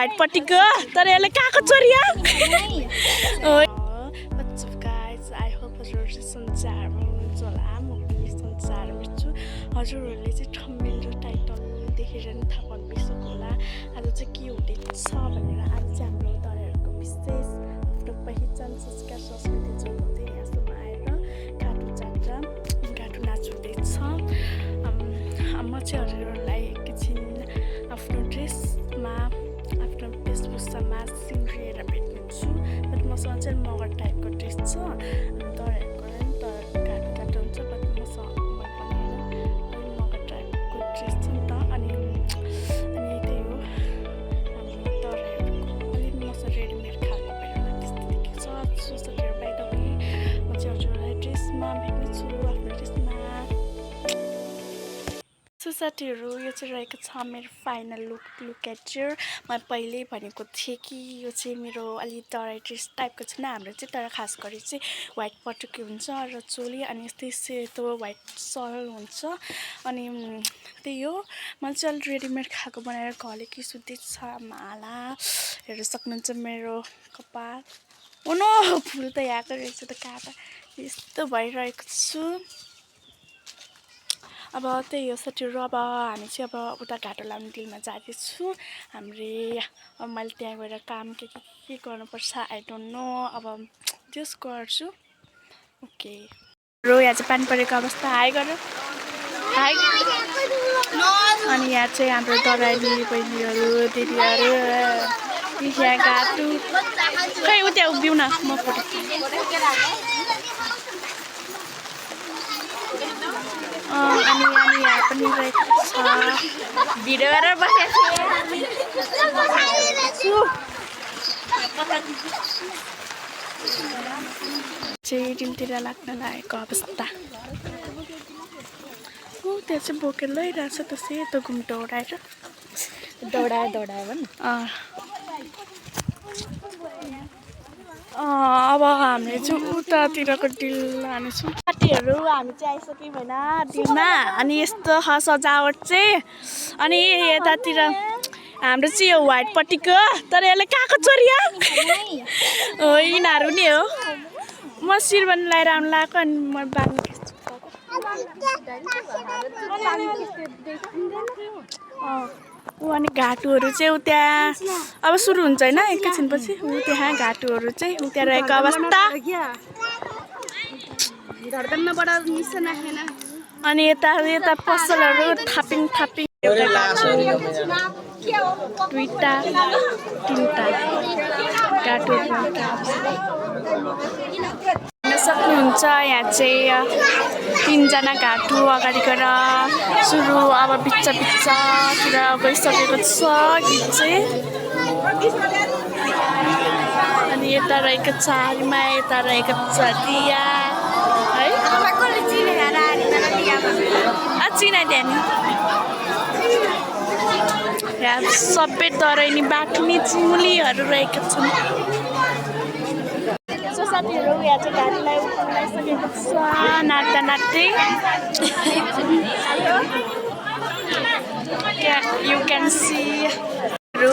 व्हाइटपट्टिको तर यसले कहाँको चोरिया What's up guys? I hope हजुरहरू सन्चैमा हुनुहुन्छ होला। म पनि सन्चैमा छु। हजुरहरूले चाहिँ थम्बनेल र टाइटल देखेर नि थाहा पाउनु बिर्सनु होला आज चाहिँ के हुँदैछ भनेर। आज चाहिँ हाम्रो दरहरूको विशेष आफ्नो पहिचान संस्कार संस्कृति जोगाउँदै यहाँसम्म आएर गाटो नाच हुँदैछ। म चाहिँ हजुरहरूलाई एकैछिन आफ्नो ड्रेसमा आफ्नो वेशभूषामा सिङ्ग्रिएर भेट्नेछु। बट मसँग चाहिँ मगर टाइपको ड्रेस छ। दरहरूको नि तर गाटो हुन्छ बट मसँग मन पनि होइन मगर टाइपको ड्रेस छ नि त। अनि त्यही हो हाम्रो दरहरूको अलिक मसँग रेडिमेड खालको भएर त्यस्तो देखेको छ। सोसाइटीहरू बाई द वे म चाहिँ हजुरलाई ड्रेसमा भेट्नेछु आफ्नो ड्रेसमा। साथीहरू यो चाहिँ रहेको छ मेरो फाइनल लुक एट हियर। म पहिल्यै भनेको थिएँ कि यो चाहिँ मेरो अलिक डराइ ड्रेस टाइपको छैन। हाम्रो चाहिँ तर खास गरी चाहिँ व्हाइट पटुकी हुन्छ र चोली अनि यस्तै सेतो व्हाइट सल हुन्छ। अनि त्यही हो मैले चाहिँ अलिक रेडिमेड खाएको बनाएर घलेकी सुत्दैछ माला हेर्न सक्नुहुन्छ मेरो कपाल। नो फुल त यहाँको रहेछ त काटा यस्तो भइरहेको छु। अब त्यही हो साथीहरू। अब हामी चाहिँ अब उता घाटो लाउने दिलमा जाँदैछु हामीले। अब मैले त्यहाँ गएर काम के गर्नुपर्छ आई डोन्ट नो। अब जस गर्छु ओके। यहाँ चाहिँ पानी परेको अवस्था हाई गर हाई। अनि यहाँ चाहिँ हाम्रो दराइली बहिनीहरू दिदीहरू यहाँ घाटु खै उता उभिउ न म फोटो अनि यहाँ पनि रहेको छ भिडियो गरेर बसेको चाहिँ डिलतिर लाग्न लागेको अवस्था। त्यहाँ चाहिँ बोकेर लैरहेछ त सेतो घुम दौडाएर दौडायो भने अब हामीले चाहिँ उतातिरको डिल लानेछौँ साथीहरू। हामी चाहिँ आइसक्यौँ होइन डिलमा। अनि यस्तो छ सजावट चाहिँ। अनि यतातिर हाम्रो चाहिँ यो व्हाइटपट्टिको तर यसले कहाँको चोरिया हो यिनीहरू नि हो। म शिरबन्दी लगाएर आउनु लगाएको अनि म बाङ्गी अनि घाटुहरू चाहिँ त्यहाँ अब सुरु हुन्छ होइन एकैछिनपछि त्यहाँ घाटुहरू चाहिँ त्यहाँ रहेको अवस्था। अनि यता पसलहरू थापिङ एउटा घाटु दुईटा तिनटा घाटु सक्नुहुन्छ। यहाँ चाहिँ तीनजना घाटु अगाडि गएर सुरु अब बिचतिर गइसकेको छ गीत चाहिँ। अनि यता रहेको छ हारिमा यता रहेको छ दिया है चिनाइदियो नि यहाँ सबै तराइनी बाटुनी चिमुलीहरू रहेका छन्। साथीहरू यहाँ चाहिँ घाटुलाई उठाइसकेको छ नाच्दै यु क्यान सी अहिले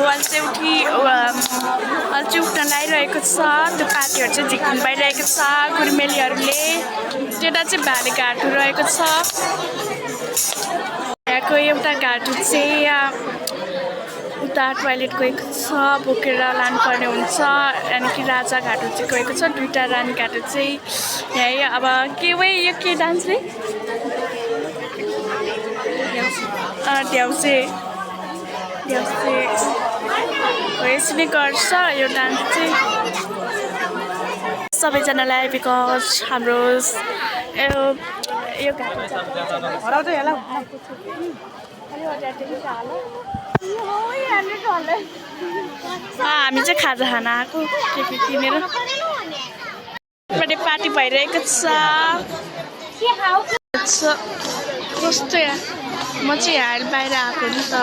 चाहिँ उठ्न लागिरहेको छ। त्यो पार्टीहरू चाहिँ झिक्नु भइरहेको छ गुर्मेलीहरूले। त्यता चाहिँ भाले घाटु रहेको छ। यहाँको एउटा घाटु चाहिँ उता टोइलेट गएको छ बोकेर लानुपर्ने हुन्छ। यानि कि राजा घाटु चाहिँ गएको छ। दुईवटा रानी घाटु चाहिँ यहाँ अब के वै यो के डान्स रे देउसे हो यसरी गर्छ यो डान्स चाहिँ सबैजनालाई बिकज हाम्रो यो घाटु हामी चाहिँ खाजा खान आएको के किनेर पार्टी भइरहेको छ कस्तो यहाँ। म चाहिँ यहाँ बाहिर आएको नि त।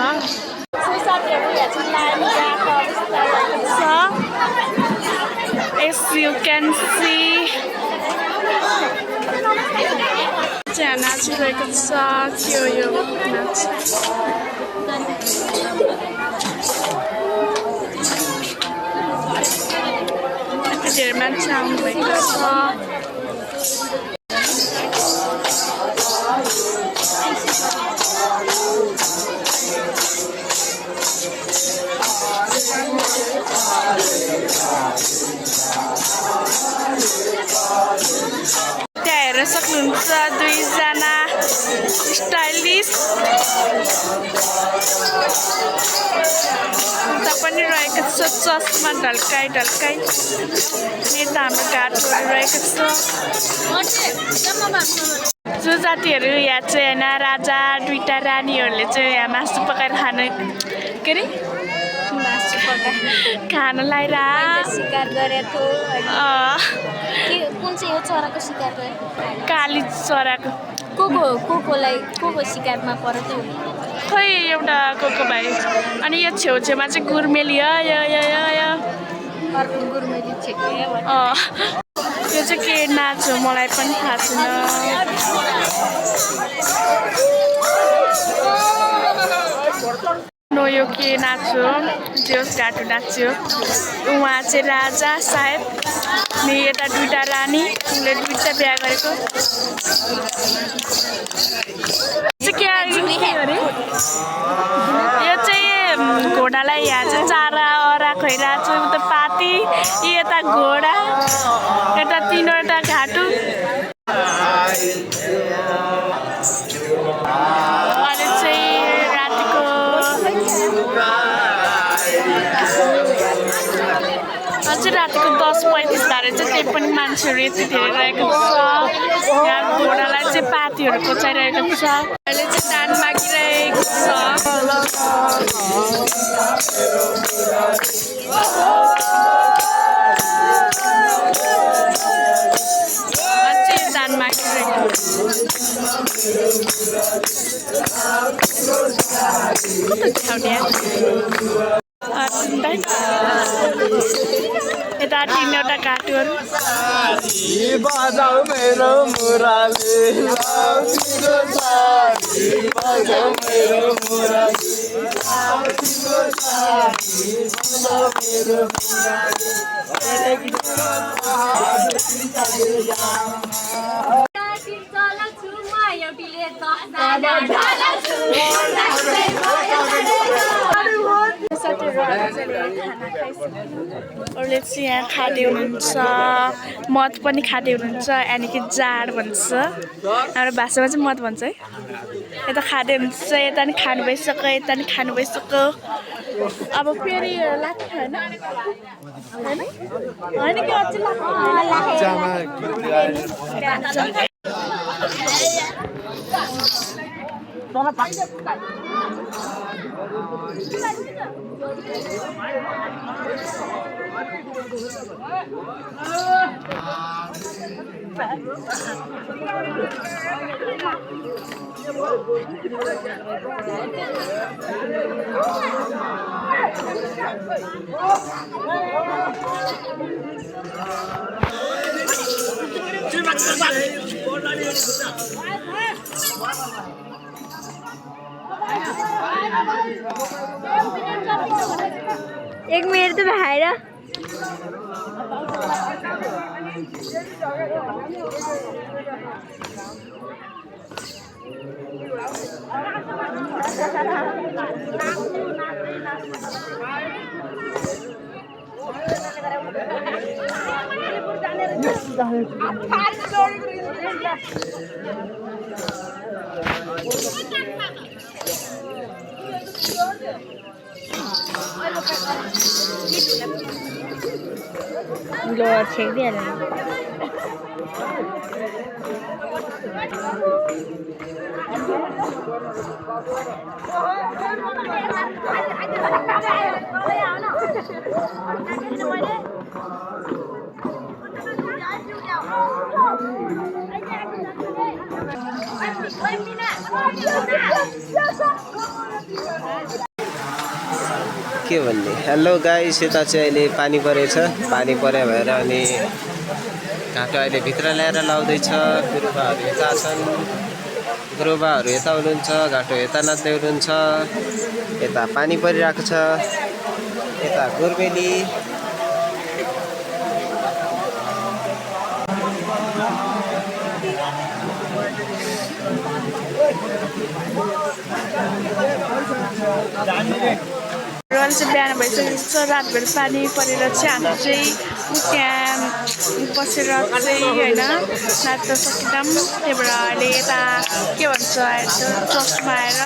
As you can see चाहिँ नाचिरहेको छ यो नाच। धेरै मान्छे आउनुभएको छ। त्यहाँ हेर्न सक्नुहुन्छ दुईजना स्टाइलिस उता पनि रहेको छ चस्मा ढल्काइ ढल्काइ। यता हाम्रो घाटहरू रहेको छ। जो जातिहरू यहाँ चाहिँ होइन राजा दुईटा रानीहरूले चाहिँ यहाँ मासु पकाएर के अरे मासु पकाएर खान लाएर शिकार गरेको कुन चाहिँ यो चराको शिकार गरे? काली चराको। को शिकारमा परेको? खै एउटा को भाइ। अनि यो छेउछेउमा चाहिँ गुर्मेली हो। गुर्मेली यो चाहिँ के नाच हो मलाई पनि थाहा छैन। यो के नाच हो? जोस घाटो नाच्यो। उहाँ चाहिँ राजा सायद। अनि यता दुईटा रानी, उनले दुईटा बिहा गरेको। यो चाहिँ घोडालाई यहाँ चाहिँ चारा अरा खुवाइरहेको छ। उता पाती, यता घोडा, यता तीनवटा घाटु। अहिले चाहिँ रातिको अझै रातिको 10:35 भएर चाहिँ त्यही पनि मान्छेहरू यति धेरै रहेको छ। यहाँ घोडालाई चाहिँ पातीहरू कोचाइरहेको छ। अहिले चाहिँ दान मागिरहेको छ। अझै दान मागिरहेको यता तीनवटा घाटुहरू। अरूले चाहिँ यहाँ खाँदै हुनुहुन्छ। मद पनि खाँदै हुनुहुन्छ। यानि कि जाड भन्छ, हाम्रो भाषामा चाहिँ मद भन्छ है। यता खाँदै हुनुहुन्छ, यता नि खानु भइसक्यो, यता नि खानु भइसक्यो। अब फेरि लाग्छ होइन होइन कि अझै एक मिनट त भएर lo check dia lah. के भन्ने हेलो गाइस, यता चाहिँ अहिले पानी परेछ। पानी परे भएर अनि घाटो अहिले भित्र ल्याएर लाउँदैछ। गुरुबाहरू यता छन्, गुरुबाहरू यता हुनुहुन्छ, घाटो यता नाच्दै हुनुहुन्छ। यता पानी परिरहेको छ, यता गुर्मेली अहिले चाहिँ बिहान भइसकेको छ रातभरि पानी परेर चाहिँ हामी चाहिँ त्यहाँ बसेर चाहिँ होइन नाच्न सकेनौँ त्यही भएर अहिले यता के भन्छ चर्चमा आएर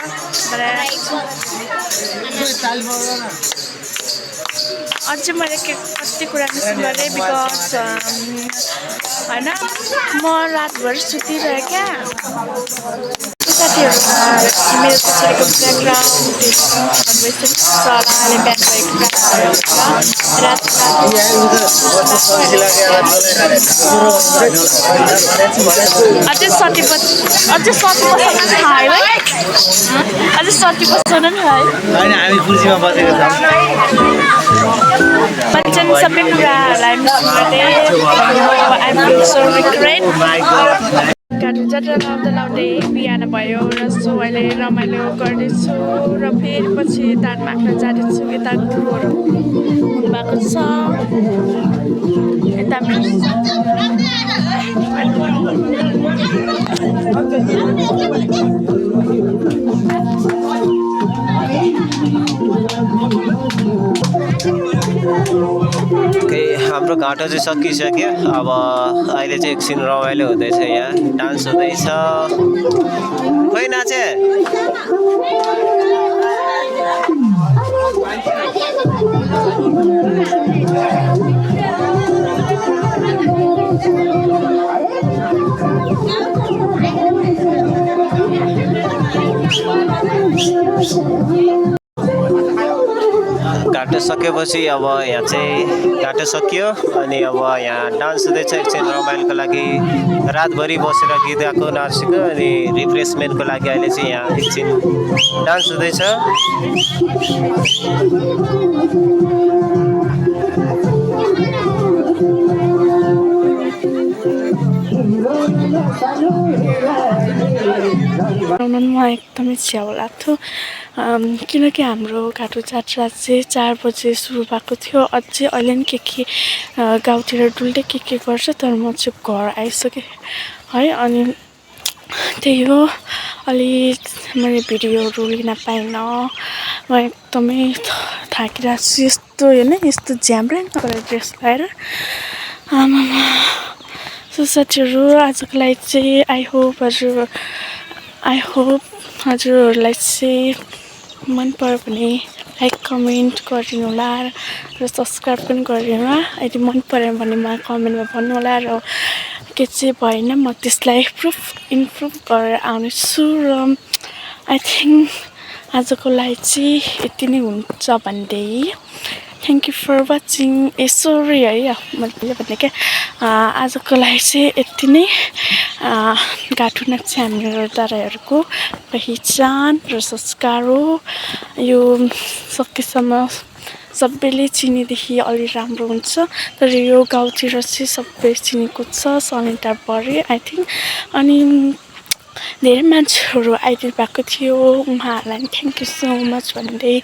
अझै मैले कति कुरा मिस गरेँ बिकज होइन म रातभरि सुतिरहेँ क्या साथीहरू मेरो पछाडिको ब्याकग्राउन्ड चलाले बिहान भएको अझै सती बस्न है अझै सती बस्न नि है हामी कुर्सीमा बसेको छौँ बच्चन सबै कुराहरूलाई मिस गर्दै गाडी जात्रा लाउँदै बिहान भयो र सो अहिले रमाइलो गर्दैछु र फेरि पछि दान माग्न जाँदैछु यता गुरुहरू भएको छ यता हाम्रो घाटो चाहिँ सकिसक्यो अब अहिले चाहिँ एकछिन रमाइलो हुँदैछ यहाँ डान्स हुँदैछ खोइ नाचे घाटो सकेपछि अब यहाँ चाहिँ घाटो सकियो अनि अब यहाँ डान्स हुँदैछ एकछिन रमाइलोको लागि रातभरि बसेर गीत गाएको नाचेको अनि रिफ्रेसमेन्टको लागि अहिले चाहिँ यहाँ एकछिन डान्स हुँदैछ मलाई एकदमै छ्याउ लाग्थ्यो किनकि हाम्रो घाटो जात्रा चाहिँ 4 बजे सुरु भएको थियो अझै अहिले नि के गाउँतिर डुल्दै के गर्छ तर म चाहिँ घर आइसकेँ है अनि त्यही हो अलि मैले भिडियोहरू लिन पाइनँ म एकदमै थाकिरहेको छु यस्तो होइन यस्तो झ्याम्रै गरेर ड्रेस लगाएर आमामा सो साथीहरू आजको लागि चाहिँ आई होप हजुरहरूलाई चाहिँ मन पर्यो भने लाइक कमेन्ट गरिदिनु होला र सब्सक्राइब पनि गरिदिनु होला यदि मन पऱ्यो भने मलाई कमेन्टमा भन्नु होला र के चाहिँ भएन म त्यसलाई इम्प्रुभ गरेर आउनेछु र आई थिङ्क आजको लागि चाहिँ यति नै हुन्छ भन्दै thank you for watching sorry है मैले भने क्या आजको लागि चाहिँ यति नै घाटो नाच चाहिँ हाम्रो दादाहरूको पहिचान र संस्कार हो यो सकेसम्म सबैले चिनेदेखि अलि राम्रो हुन्छ तर यो गाउँतिर चाहिँ सबै चिनेको छ सनिटारभरि आई थिङ्क अनि धेरै मान्छेहरू आइदिनु भएको थियो उहाँहरूलाई थ्याङ्क यू सो मच भन्दै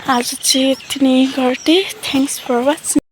आज चाहिँ यति नै गर्दै थ्याङ्क्स फर वाचिङ